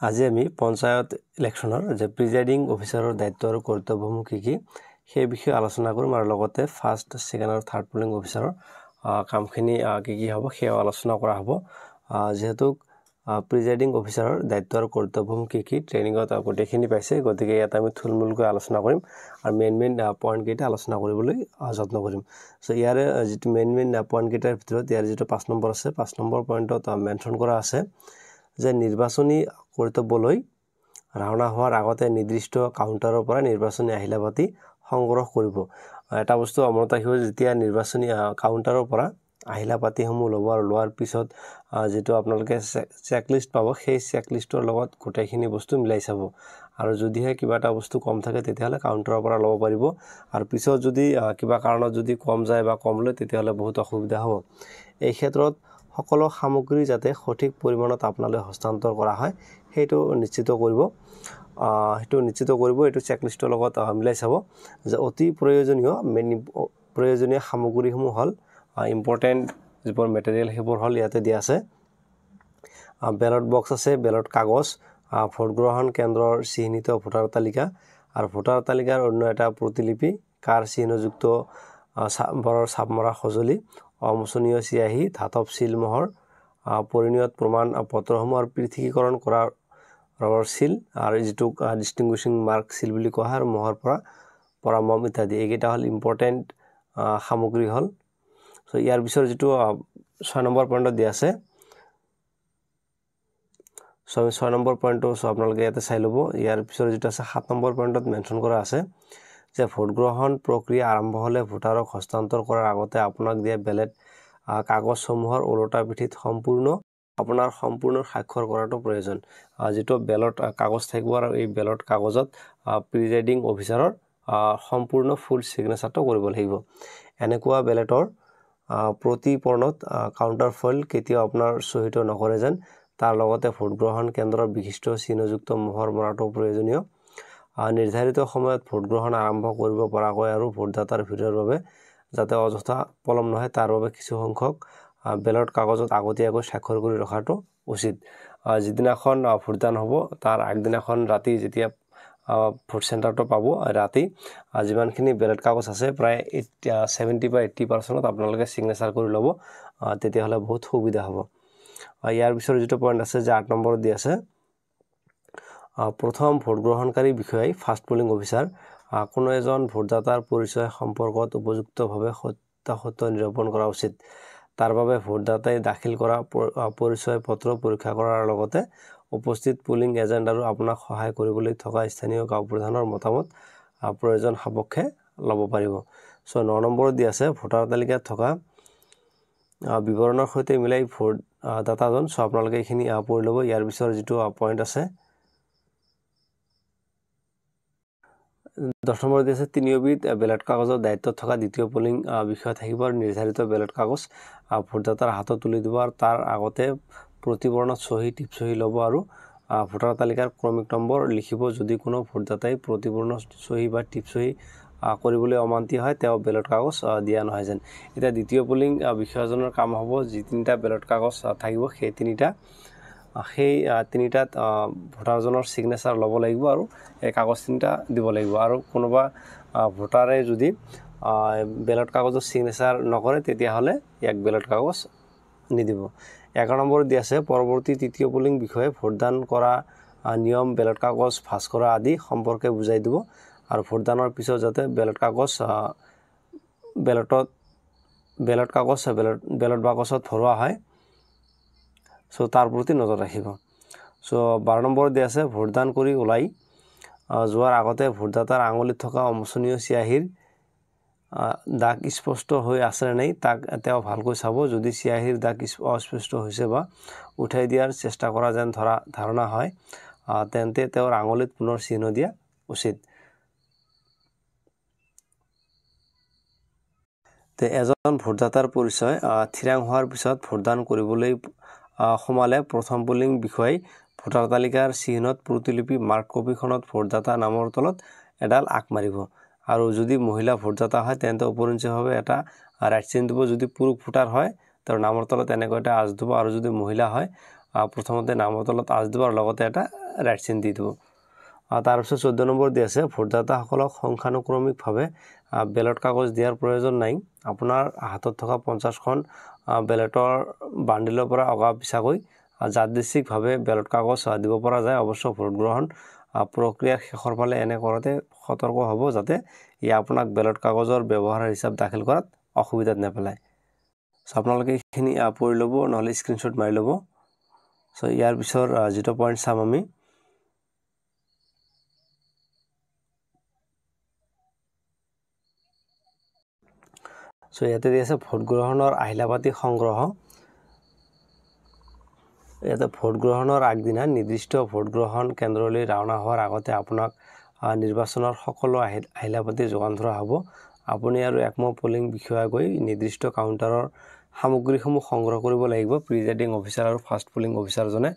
আজি আমি পঞ্চায়ত ইলেকশনৰ যে প্ৰিজাইডিং অফিচাৰৰ দায়িত্ব আৰু কৰ্তব্যসমূহ কি সেই বিষয়ে আলোচনা কৰিম আৰু লগতে ফাৰ্ষ্ট সেকেন্ড আৰু থাৰ্ড পোলিং অফিচাৰৰ কামখিনি কি হ'ব সেই আলোচনা কৰা হ'ব যেহেতু প্ৰিজাইডিং অফিচাৰৰ দায়িত্ব আৰু কৰ্তব্যসমূহ কি ট্ৰেইনিঙত গোটেইখিনি পাইছে গতিকে ইয়াত আমি থুলমূলকৈ আলোচনা কৰিম আৰু মেইন পইণ্ট কেইটা আলোচনা কৰিবলৈ যত্ন কৰিম সো ইয়াৰে যেটো মেইন পইণ্ট কেইটাৰ ভিতৰত ইয়াৰ যেটো 5 নম্বৰ আছে 5 নম্বৰ পইণ্টত মেনশন কৰা আছে যে নিৰ্বাচনী কৰ্তব্যলৈ ৰাওনা হোৱাৰ আগতে নিৰ্দিষ্ট কাউণ্টাৰৰ পৰা নিৰ্বাচনী আহিলাপাতি সংগ্ৰহ কৰিব এটা বস্তু মনত ৰাখিব যেতিয়া নিৰ্বাচনী কাউণ্টাৰৰ পৰা আহিলাপাতিসমূহ ল'ব আৰু লোৱাৰ পিছত যেটো আপোনালোকে চেকলিষ্ট পাব সেই চেকলিষ্টৰ লগত গোটেইখিনি বস্তু মিলাই চাব আৰু যদিহে কিবা এটা বস্তু কম থাকে তেতিয়াহলে কাউণ্টাৰৰ পৰা ল'ব পাৰিব আৰু পিছত যদি কিবা কাৰণত যদি কম যায় বা কম লয় তেতিয়াহলে বহুত অসুবিধা হ'ব এই ক্ষেত্ৰত সকলো সামগ্ৰী যাতে সঠিক পৰিমাণত আপোনালৈ হস্তান্তৰ কৰা হয় সেইটো নিশ্চিত কৰিব এইটো চেকলিষ্টৰ লগত মিলাই চাব যে অতি প্ৰয়োজনীয় সামগ্ৰীসমূহ হল ইম্পৰ্টেন্ট যিবোৰ মেটেৰিয়েল সেইবোৰ হল ইয়াতে দিয়া আছে বেলট বক্স আছে বেলট কাগজ ভোট গ্ৰহণ কেন্দ্ৰৰ চিহ্নিত ভোটাৰ তালিকা আৰু ভোটাৰ তালিকাৰ অন্য এটা প্ৰতিলিপি কাৰ চিহ্নযুক্ত বৰৰ ছাপমৰা সজলি অমোচনীয় চিয়াহী ধাতব সিল মোহৰ পৰিণয়ত প্ৰমাণ পত্ৰসমূহ আৰু পৃথকীকৰণ কৰা ৰবৰ সিল আৰু যেটো ডিস্টিংগুইশিং মাৰ্ক সিল বুলি কোৱা হয় আৰু মোহৰ পৰা মম ইত্যাদি এইকেইটা হল ইম্পৰ্টেন্ট সামগ্ৰী হল সো ইয়াৰ পিছৰ যেটো 6 নম্বৰ পইণ্টত দিয়া আছে 6 নম্বৰ পইণ্টটো আপোনালোকে ইয়াতে চাই লব ইয়াৰ পিছৰ যেটো আছে 7 নম্বৰ পইণ্টত মেনশন কৰা আছে যে ভোট গ্ৰহণ প্ৰক্ৰিয়া আৰম্ভ হলে ভোটাৰক হস্তান্তৰ কৰাৰ আগতে আপোনাক দিয়া বেলেট কাগজসমূহৰ ওলটা পিঠিত আপোনাৰ সম্পূৰ্ণ স্বাক্ষৰ কৰাটো প্ৰয়োজন যেটো বেলট কাগজ থাকিব আৰু এই বেলট কাগজত প্ৰিজাইডিং অফিচাৰৰ সম্পূৰ্ণ ফুল সিগনেচাৰটো কৰিব লাগিব এনেকুৱা বেলেটৰ প্ৰতিপৰ্ণত কাউণ্টাৰ ফইল কেতিয়াও আপোনাৰ সহিত নকৰে যেন তাৰ লগতে ভোট গ্ৰহণ কেন্দ্ৰৰ বিশিষ্ট চিহ্নযুক্ত মোহৰ মৰাটো প্ৰয়োজনীয় নিৰ্ধাৰিত সময়ত ভোট গ্ৰহণ আৰম্ভ কৰিব পৰাকৈ আৰু ভোটদাতাৰ ভিৰৰ বাবে যাতে অযথা পলম নহয় তাৰ বাবে কিছু সংখ্যক বেলট কাগজত আগতীয়াকৈ স্বাক্ষৰ কৰি ৰখাটো উচিত যিদিনাখন ভোটদান হ'ব তাৰ আগদিনাখন ৰাতি যেতিয়া ভোট চেণ্টাৰটো পাব ৰাতি যিমানখিনি বেলট কাগজ আছে প্ৰায় 70 বা 80% আপোনালোকে সিগনেচাৰ কৰি ল'ব তেতিয়াহলে বহুত সুবিধা হ'ব ইয়াৰ পিছৰ যেটো পইণ্ট আছে যে 8 নম্বৰত দি আছে প্ৰথম ভোট গ্ৰহণকাৰী বিষয়াই ফাৰ্ষ্ট পোলিং অফিচাৰ কোনো এজন ভোটদাতাৰ পৰিচয় সম্পৰ্কত উপযুক্তভাৱে সত্য নিৰূপণ কৰা উচিত তাৰ বাবে ভোটদাতাই দাখিল কৰা পৰিচয় পত্ৰ পৰীক্ষা কৰাৰ লগতে উপস্থিত পোলিং এজেন্ট আৰু আপোনাক সহায় কৰিবলৈ থকা স্থানীয় গাঁও প্ৰধানৰ মতামত প্ৰয়োজন সাপেক্ষে ল'ব পাৰিব সো 9 নম্বৰত দি আছে ভোটাৰ তালিকাত থকা বিৱৰণৰ সৈতে মিলাই ভোট দাতাজন সো আপোনালোকে এইখিনি পঢ়ি ল'ব ইয়াৰ পিছৰ যেটো পইণ্ট আছে 10 নম্বৰত দি আছে তিনিওবিধ বেলট কাগজৰ দায়িত্বত থকা দ্বিতীয় পোলিং বিষয় থাকিব আৰু নিৰ্ধাৰিত বেলট কাগজ ভোটদাতাৰ হাতত তুলি দিব আৰু তাৰ আগতে প্ৰতিবৰ্ণত টিপসহি ল'ব আৰু ভোটাৰ তালিকাৰ ক্ৰমিক নম্বৰ লিখিব যদি কোনো ভোটদাতাই প্ৰতিবৰ্ণত সহি বা টিপসহি কৰিবলৈ অমান্তি হয় তেওঁ বেলট কাগজ দিয়া নহয় যেন এটা দ্বিতীয় পোলিং বিষয়জনৰ কাম হ'ব যি তিনিটা বেলট কাগজ থাকিব সেই তিনিটাত ভোটাৰজনৰ সিগনেচাৰ ল'ব লাগিব আৰু এই কাগজ তিনিটা দিব লাগিব আৰু কোনোবা ভোটাৰে যদি বেলট কাগজৰ সিগনেচাৰ নকৰে তেতিয়াহলে এক বেলট কাগজ নিদিব 11 নম্বৰত দি আছে পৰৱৰ্তী তৃতীয় পোলিং বিষয়ে ভোটদান কৰা নিয়ম বেলট কাগজ ফাঁস কৰা আদি সম্পৰ্কে বুজাই দিব আৰু ভোটদানৰ পিছত যাতে বেলট বাকচত ভৰোৱা হয় সো তাৰ প্ৰতি নজৰ ৰাখিব সো 12 নম্বৰত দি আছে ভোটদান কৰি ওলাই যোৱাৰ আগতে ভোটদাতাৰ আঙুলিত থকা অমোচনীয় চিয়াহীৰ দাগ স্পষ্ট হৈ আছে নাই তাক তেওঁ ভালকৈ চাব যদি চিয়াহীৰ দাগ অস্পষ্ট হৈছে বা উঠাই দিয়াৰ চেষ্টা কৰা যেন ধাৰণা হয় তেন্তে তেওঁৰ আঙুলিত পুনৰ চিহ্ন দিয়া উচিত এজন ভোটদাতাৰ পৰিচয় থিৰাং হোৱাৰ পিছত ভোটদান কৰিবলৈ সমালে প্ৰথম পোলিং বিষয়াই ভোটাৰ তালিকাৰ চিহ্নত প্ৰতিলিপি মাৰ্ক কপিখনত ভোটদাতা নামৰ তলত এডাল আঁক মাৰিব আৰু যদি মহিলা ভোটদাতা হয় তেন্তে উপৰিঞ্চিভাৱে এটা ৰাইট চিন দিব যদি পুৰুষ ভোটাৰ হয় তাৰ নামৰ তলত এনেকৈ এটা আঁচ দিব আৰু যদি মহিলা হয় প্ৰথমতে নামৰ তলত আঁচ দিব আৰু লগতে এটা ৰাইট চিন দি দিব। তাৰপিছত 14 নম্বৰ দি আছে ভোটদাতাসকলক সংখ্যানুক্ৰমিকভাৱে বেলট কাগজ দিয়াৰ প্ৰয়োজন নাই। আপোনাৰ হাতত থকা 50খন বেলটৰ বান্ডিলৰ পৰা অগা পিছাকৈ যাদৃচ্ছিকভাৱে বেলট কাগজ দিব পৰা যায়। অৱশ্য ভোট গ্ৰহণ প্ৰক্ৰিয়াৰ শেষৰ ফালে এনে কৰোঁতে সতৰ্ক হ'ব যাতে ই আপোনাক বেলট কাগজৰ ব্যৱহাৰৰ হিচাপ দাখিল কৰাত অসুবিধাত নেপেলায়। আপোনালোকে এইখিনি পঢ়ি ল'ব, নহ'লে স্ক্ৰীনশ্বট মাৰি ল'ব। ইয়াৰ পিছৰ যিটো পইণ্ট চাম আমি, ইয়াতে দি আছে ভোট গ্ৰহণৰ আহিলা-পাতি সংগ্ৰহ। ইয়াতে ভোট গ্ৰহণৰ আগদিনা নিৰ্দিষ্ট ভোট গ্ৰহণ কেন্দ্ৰলৈ ৰাওনা হোৱাৰ আগতে আপোনাক নিৰ্বাচনৰ সকলো আহিলা-পাতি যোগান ধৰা হ'ব। আপুনি আৰু একমত পলিং বিষয়া গৈ নিৰ্দিষ্ট কাউণ্টাৰৰ সামগ্ৰীসমূহ সংগ্ৰহ কৰিব লাগিব। প্ৰিজাইডিং অফিচাৰ আৰু ফাৰ্ষ্ট পলিং অফিচাৰজনে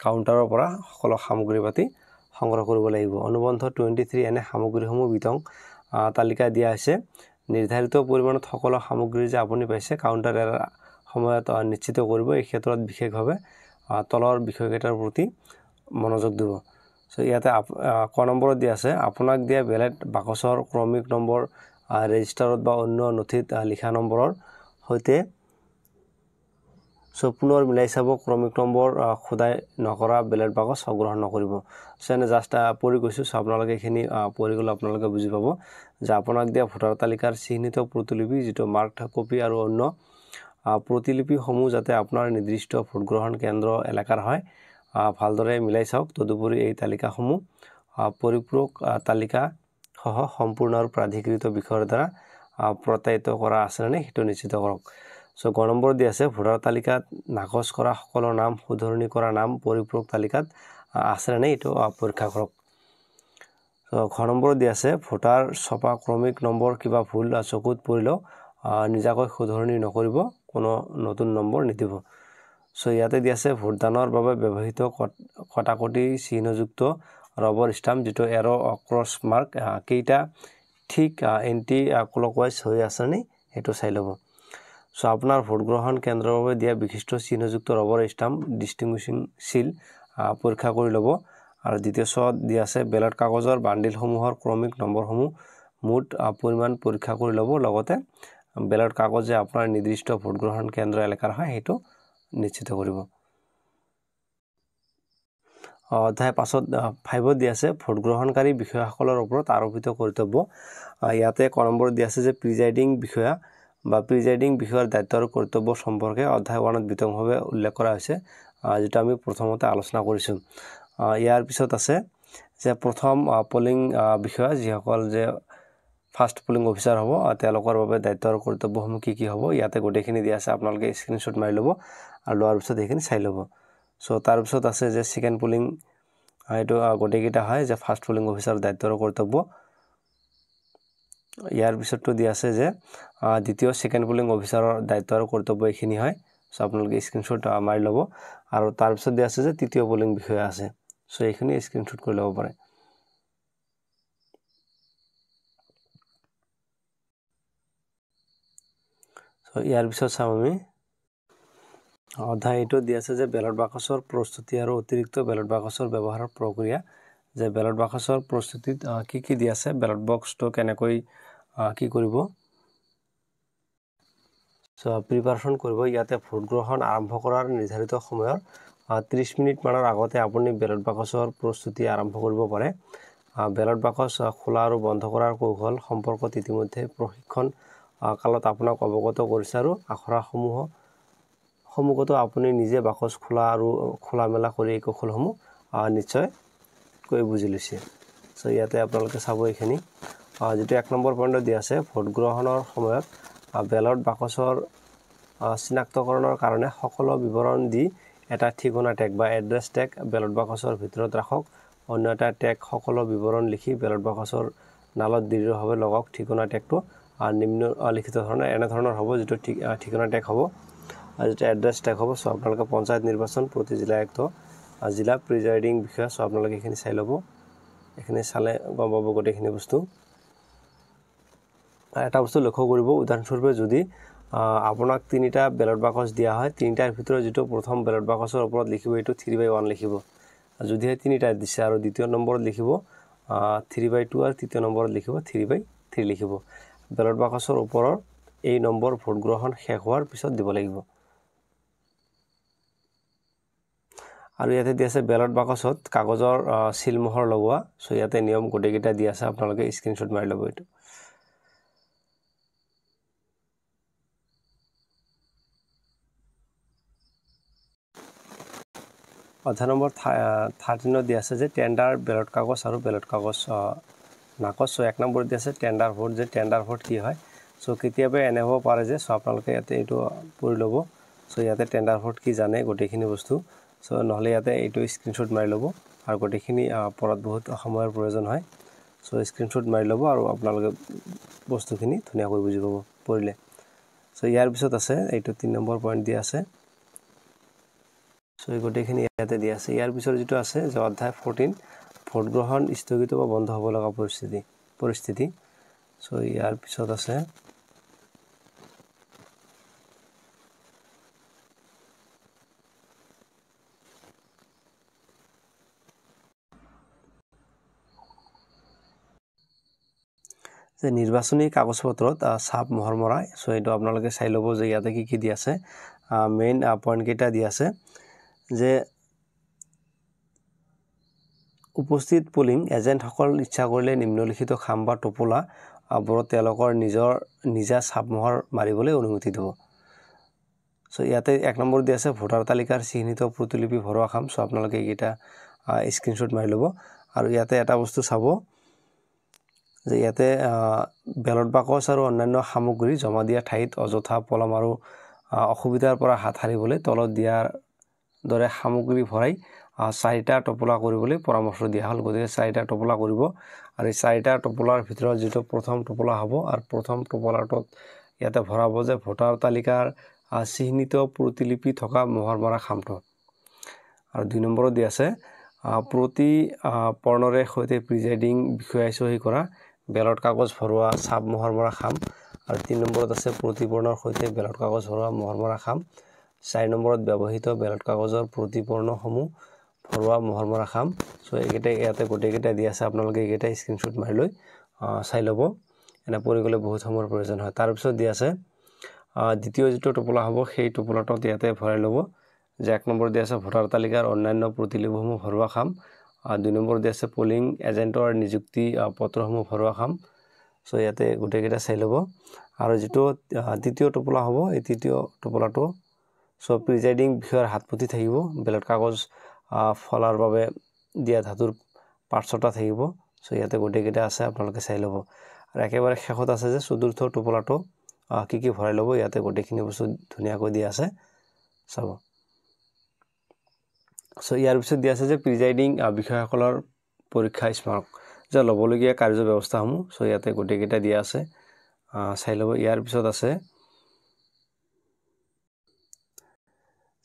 কাউণ্টাৰৰ পৰা সকলো সামগ্ৰী পাতি সংগ্ৰহ কৰিব লাগিব। অনুবন্ধ 23 এনে সামগ্ৰীসমূহ বিতং তালিকা দিয়া হৈছে। নিৰ্ধাৰিত পৰিমাণত সকলো সামগ্ৰী যে আপুনি পাইছে কাউণ্টাৰ এৰাৰ সময়ত নিশ্চিত কৰিব। এই ক্ষেত্ৰত বিশেষভাৱে তলৰ বিষয়কেইটাৰ প্ৰতি মনোযোগ দিব। ইয়াতে ক নম্বৰত দিয়া আছে আপোনাক দিয়া বেলেট বাকচৰ ক্ৰমিক নম্বৰ ৰেজিষ্টাৰত বা অন্য নথিত লিখা নম্বৰৰ সৈতে পুনৰ মিলাই চাব। ক্ৰমিক নম্বৰ খোদাই নকৰা বেলেট বাকচ গ্ৰহণ নকৰিব। এনে জাষ্ট পঢ়ি গৈছোঁ। আপোনালোকে এইখিনি পঢ়ি গ'লে আপোনালোকে বুজি পাব যে আপোনাক দিয়া ভোটাৰ তালিকাৰ চিহ্নিত প্ৰতিলিপি যিটো মাৰ্ক কপি আৰু অন্য প্ৰতিলিপিসমূহ যাতে আপোনাৰ নিৰ্দিষ্ট ভোটগ্ৰহণ কেন্দ্ৰ এলেকাৰ হয় ভালদৰে মিলাই চাওক। তদুপৰি এই তালিকাসমূহ পৰিপূৰক তালিকাসহ সম্পূৰ্ণ আৰু প্ৰাধিকৃত বিষয়ৰ দ্বাৰা প্ৰত্যায়িত কৰা আছেনে সেইটো নিশ্চিত কৰক। গ নম্বৰ দি আছে ভোটাৰ তালিকাত নাকচ কৰা সকলো নাম শুধৰণি কৰা নাম পৰিপূৰক তালিকাত আছেনে এইটো পৰীক্ষা কৰক। ঘ নম্বৰত দি আছে ভোটাৰ ছপা ক্ৰমিক নম্বৰ কিবা ভুল চকুত পৰিলেও নিজাকৈ শুধৰণি নকৰিব, কোনো নতুন নম্বৰ নিদিব। ইয়াতে দি আছে ভোটদানৰ বাবে ব্যৱহৃত কটাকটি চিহ্নযুক্ত ৰবৰ ষ্টাম্প যিটো এৰ' ক্ৰছ মাৰ্ক কেইটা ঠিক এণ্টি ক্লকৱাইজ হৈ আছেনে সেইটো চাই ল'ব। আপোনাৰ ভোটগ্ৰহণ কেন্দ্ৰৰ বাবে দিয়া বিশিষ্ট চিহ্নযুক্ত ৰবৰ ষ্টাম্প ডিষ্টিংগুইছিং চিল পৰীক্ষা কৰি ল'ব। আৰু দ্বিতীয় চত দি আছে বেলট কাগজৰ বান্ডিলসমূহৰ ক্ৰমিক নম্বৰসমূহ মুঠ পৰিমাণ পৰীক্ষা কৰি ল'ব। লগতে বেলট কাগজে আপোনাৰ নিৰ্দিষ্ট ভোটগ্ৰহণ কেন্দ্ৰ এলেকাৰ হয় সেইটো নিশ্চিত কৰিব। অধ্যায় 5 দি আছে ভোটগ্ৰহণকাৰী বিষয়াসকলৰ ওপৰত আৰোপিত কৰ্তব্য। ইয়াতে ক নম্বৰত দি আছে যে প্ৰিজাইডিং বিষয়া বা প্ৰিজাইডিং বিষয়াৰ দায়িত্ব আৰু কৰ্তব্য সম্পৰ্কে অধ্যায় 1ত বিতংভাৱে উল্লেখ কৰা হৈছে, যিটো আমি প্ৰথমতে আলোচনা কৰিছোঁ। ইয়াৰ পিছত আছে যে প্ৰথম পলিং বিষয়া যিসকল যে ফাৰ্ষ্ট পলিং অফিচাৰ হ'ব তেওঁলোকৰ বাবে দায়িত্ব আৰু কৰ্তব্যসমূহ কি হ'ব ইয়াতে গোটেইখিনি দিয়া আছে। আপোনালোকে স্ক্ৰীনশ্বট মাৰি ল'ব আৰু লোৱাৰ পিছত সেইখিনি চাই ল'ব। তাৰপিছত আছে যে ছেকেণ্ড পলিং এইটো গোটেইকেইটা হয় যে ফাৰ্ষ্ট পলিং অফিচাৰৰ দায়িত্ব আৰু কৰ্তব্য। ইয়াৰ পিছতটো দিয়া আছে যে দ্বিতীয় ছেকেণ্ড পলিং অফিচাৰৰ দায়িত্ব আৰু কৰ্তব্য এইখিনি হয়। আপোনালোকে স্ক্ৰীনশ্বট মাৰি ল'ব। আৰু তাৰপিছত দিয়া আছে যে তৃতীয় পলিং বিষয়া আছে। এইখিনি স্ক্ৰীনশ্বট কৰি ল'ব পাৰে। ইয়াৰ পিছত চাম আমি অধ্যায় 8 দি আছে যে বেলট বাকচৰ প্ৰস্তুতি আৰু অতিৰিক্ত বেলট বাকচৰ ব্যৱহাৰৰ প্ৰক্ৰিয়া। যে বেলট বাকচৰ প্ৰস্তুতিত কি দি আছে, বেলট বক্সটো কেনেকৈ কি কৰিব প্ৰিপাৰেশ্যন কৰিব। ইয়াতে ভোট গ্ৰহণ আৰম্ভ কৰাৰ নিৰ্ধাৰিত সময়ৰ 30 মিনিট মানৰ আগতে আপুনি বেলট বাকচৰ প্ৰস্তুতি আৰম্ভ কৰিব পাৰে। বেলট বাকচ খোলা আৰু বন্ধ কৰাৰ কৌশল সম্পৰ্কত ইতিমধ্যে প্ৰশিক্ষণ কালত আপোনাক অৱগত কৰিছে আৰু আখৰাসমূহৰ সন্মুখতো আপুনি নিজে বাকচ খোলা আৰু খোলা মেলা কৰি এই কৌশলসমূহ নিশ্চয়কৈ বুজি লৈছে। ইয়াতে আপোনালোকে চাব এইখিনি যিটো 1 নম্বৰ পইণ্টত দিয়া আছে ভোট গ্ৰহণৰ সময়ত বেলট বাকচৰ চিনাক্তকৰণৰ কাৰণে সকলো বিৱৰণ দি এটা ঠিকনা টেগ বা এড্ৰেছ টেগ বেলট বাকচৰ ভিতৰত ৰাখক। অন্য এটা টেগ সকলো বিৱৰণ লিখি বেলট বাকচৰ নালত দৃঢ়ভাৱে লগাওক। ঠিকনা টেগটো নিম্নলিখিত ধৰণৰ এনেধৰণৰ হ'ব, যিটো ঠিকনা টেগ হ'ব আৰু যিটো এড্ৰেছ টেগ হ'ব। আপোনালোকে পঞ্চায়ত নিৰ্বাচন প্ৰতি জিলা আয়ুক্ত জিলা প্ৰিজাইডিং বিষয়া আপোনালোকে এইখিনি চাই ল'ব। এইখিনি চালে গম পাব গোটেইখিনি বস্তু। এটা বস্তু লক্ষ্য কৰিব, উদাহৰণস্বৰূপে যদি আপোনাক তিনিটা বেলট বাকচ দিয়া হয় তিনিটাৰ ভিতৰত যেটো প্ৰথম বেলট বাকচৰ ওপৰত লিখিব এটো 3/1 লিখিব যদিহে তিনিটা দিছে আৰু দ্বিতীয় নম্বৰত লিখিব 3/2 আৰু তৃতীয় নম্বৰত লিখিব 3/3 লিখিব বেলট বাকচৰ ওপৰৰ এই নম্বৰ ভোট গ্ৰহণ শেষ হোৱাৰ পিছত দিব লাগিব আৰু ইয়াতে দি আছে বেলট বাকচত কাগজৰ সিল মোহৰ লগোৱা সো ইয়াতে নিয়ম গোটেইকেইটা দি আছে আপোনালোকে স্ক্ৰিনশ্বট মাৰি ল'ব এটো অধ্যায় নম্বৰ 13 দি আছে যে টেন্ডাৰ বেলট কাগজ আৰু বেলট কাগজ নাকচ সো 1 নম্বৰ দি আছে টেন্ডাৰ ভোট যে টেন্ডাৰ ভোট কি হয় সো কেতিয়াবা এনে হ'ব পাৰে যে সো আপোনালোকে ইয়াতে এটো পঢ়ি ল'ব সো ইয়াতে টেন্ডাৰ ভোট কি জানে গোটেইখিনি বস্তু সো নহলে ইয়াতে এটো স্ক্ৰিনশ্বট মাৰি ল'ব আৰু গোটেইখিনি পঢ়াত বহুত সময়ৰ প্ৰয়োজন হয় সো স্ক্ৰিনশ্বট মাৰি ল'ব আৰু আপোনালোকে বস্তুখিনি ধুনীয়াকৈ বুজি পাব পঢ়িলে সো ইয়াৰ পিছত আছে এটো 3 নম্বৰ পইণ্ট দি আছে সো এই গোটেইখিনি ইয়াতে দি আছে ইয়াৰ পিছত যেটো আছে যে অধ্যায় 14 ভোট গ্ৰহণ স্থগিত বা বন্ধ হ'ব লগা পৰিস্থিতি সো ইয়াৰ পিছত আছে যে নিৰ্বাচনী কাগজপত্ৰত ছাপ মোহৰ মৰা সো এটো আপোনালোকে চাই ল'ব যে ইয়াতে কি দি আছে মেইন পইণ্ট কেইটা দি আছে যে উপস্থিত পোলিং এজেন্ট সকল ইচ্ছা কৰিলে নিম্নলিখিত খাম বা টোপোলা বোৰত তেওঁলোকৰ নিজা ছাপ মোহৰ মাৰিবলৈ অনুমতি দিব সো ইয়াতে 1 নম্বৰ দি আছে ভোটাৰ তালিকাৰ চিহ্নিত প্ৰতিলিপি ভৰোৱা খাম সো আপোনালোকে এইটা স্ক্ৰিনশ্বট মাৰি ল'ব আৰু ইয়াতে এটা বস্তু চাব যে ইয়াতে বেলট বাকচ আৰু অন্যান্য সামগ্ৰী জমা দিয়া ঠাইত অযথা পলম আৰু অসুবিধাৰ পৰা হাত হাৰিবলৈ তলত দিয়াৰ দৰে সামগ্ৰী ভৰাই 4টা টোপোলা কৰিবলৈ পৰামৰ্শ দিয়া হল গতিকে 4টা টোপোলা কৰিব আৰু এই 4টা টোপোলাৰ ভিতৰত যেটো প্ৰথম টোপোলা হ'ব আৰু প্ৰথম টোপোলাটোত ইয়াতে ভৰাব যে ভোটাৰ তালিকাৰ চিহ্নিত প্ৰতিলিপি থকা মোহৰ মৰা খামটো আৰু 2 নম্বৰত দি আছে প্ৰতি পৰ্ণৰে সৈতে প্ৰিজাইডিং বিষয়াই সহি কৰা বেলট কাগজ ভৰোৱা ছাপ মোহৰ মৰা খাম আৰু 3 নম্বৰত আছে প্ৰতি পৰ্ণৰ সৈতে বেলট কাগজ ভৰোৱা মোহৰ মৰা খাম 4 নম্বৰত ব্যৱহৃত বেলট কাগজৰ প্ৰতি পৰ্ণসমূহ ভৰোৱা মোহৰ মৰা খাম সো এইকেইটা ইয়াতে গোটেইকেইটা দি আছে আপোনালোকে এইকেইটা স্ক্ৰিনশ্বট মাৰি লৈ চাই ল'ব এনে পঢ়ি গলে বহুত সময়ৰ প্ৰয়োজন হয় তাৰ পিছত দি আছে দ্বিতীয় যেটো টোপোলা হ'ব সেই টোপোলাটোত ইয়াতে ভৰাই ল'ব যে 1 নম্বৰ দি আছে ভোটাৰ তালিকাৰ অন্যান্য প্ৰতিলিপিসমূহ ভৰোৱা খাম 2 নম্বৰ দি আছে পোলিং এজেন্টৰ নিযুক্তি পত্ৰসমূহ ভৰোৱা খাম সো ইয়াতে গোটেইকেইটা চাই ল'ব আৰু যেটো তৃতীয় টোপোলা হ'ব এই তৃতীয় টোপোলাটো সো প্ৰিজাইডিং বিষয়ৰ হাতপুতি থাকিব বেলট কাগজ ফলাৰ বাবে দিয়া ধাতুৰ পাৰ্টছটা থাকিব সো ইয়াতে গোটেইকেইটা আছে আপোনালোকে চাই ল'ব আৰু একেবাৰে শেষত আছে যে চতুৰ্থ টোপোলাটো কি ভৰাই ল'ব ইয়াতে গোটেইখিনি বস্তু ধুনীয়াকৈ দি আছে চাব সো ইয়াৰ পিছত দি আছে যে প্ৰিজাইডিং বিষয়সকলৰ পৰীক্ষা স্মাৰক যে ল'বলগীয়া কাৰ্য ব্যৱস্থাসমূহ সো ইয়াতে গোটেইকেইটা দিয়া আছে চাই ল'ব ইয়াৰ পিছত আছে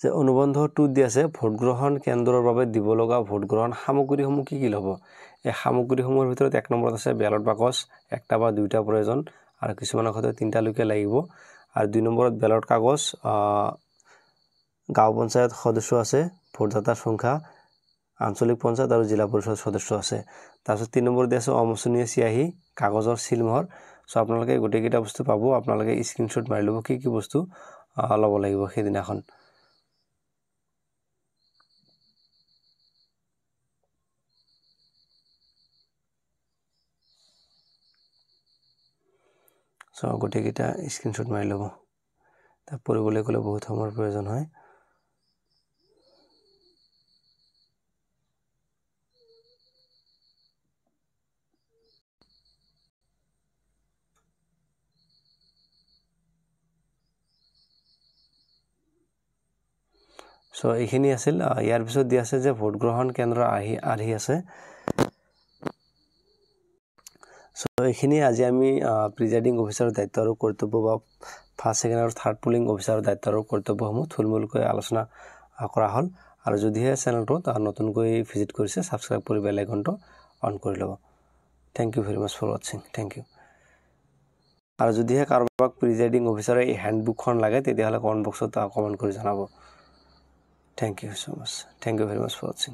যে অনুবন্ধটোত দি আছে ভোট গ্ৰহণ কেন্দ্ৰৰ বাবে দিব লগা ভোট গ্ৰহণ সামগ্ৰীসমূহ কি ল'ব এই সামগ্ৰীসমূহৰ ভিতৰত 1 নম্বৰত আছে বেলট বাকচ একটা বা দুইটা প্ৰয়োজন আৰু কিছুমানৰ ক্ষেত্ৰত 3টা লৈকে লাগিব আৰু 2 নম্বৰত বেলট কাগজ গাঁও পঞ্চায়ত সদস্য আছে ভোটদাতাৰ সংখ্যা আঞ্চলিক পঞ্চায়ত আৰু জিলা পৰিষদ সদস্য আছে তাৰপিছত 3 নম্বৰ দি আছে অমোচনীয় চিয়াহী কাগজৰ সিল মোহৰ সো আপোনালোকে গোটেইকেইটা বস্তু পাব আপোনালোকে স্ক্ৰিনশ্বট মাৰি ল'ব কি বস্তু ল'ব লাগিব সেইদিনাখন সো গোটেইকেইটা স্ক্ৰিনশ্বট মাৰি ল'ব তা পঢ়িবলৈ গ'লে বহুত সময়ৰ প্ৰয়োজন হয় সো এইখিনি আছিল ইয়াৰ পিছত দি আছে যে ভোট গ্ৰহণ কেন্দ্ৰ আহি আছে সো এইখিনি আজি আমি প্ৰিজাইডিং অফিচাৰৰ দায়িত্ব আৰু কৰ্তব্য বা ফাৰ্ষ্ট সেকেন্ড আৰু থাৰ্ড পোলিং অফিচাৰৰ দায়িত্ব আৰু কৰ্তব্যসমূহ থুলমূলকৈ আলোচনা কৰা হ'ল আৰু যদিহে চেনেলটো নতুনকৈ ভিজিট কৰিছে সাবস্ক্ৰাইব কৰি বেল আইকনটো অন কৰি ল'ব thank you very much for watching thank you আৰু যদিহে কাৰোবাক প্ৰিজাইডিং অফিচাৰৰ এই হেণ্ডবুকখন লাগে তেতিয়াহ'লে কমেণ্ট বক্সত কমেণ্ট কৰি জনাব। Thank you so much. Thank you very much for ৱাচিং।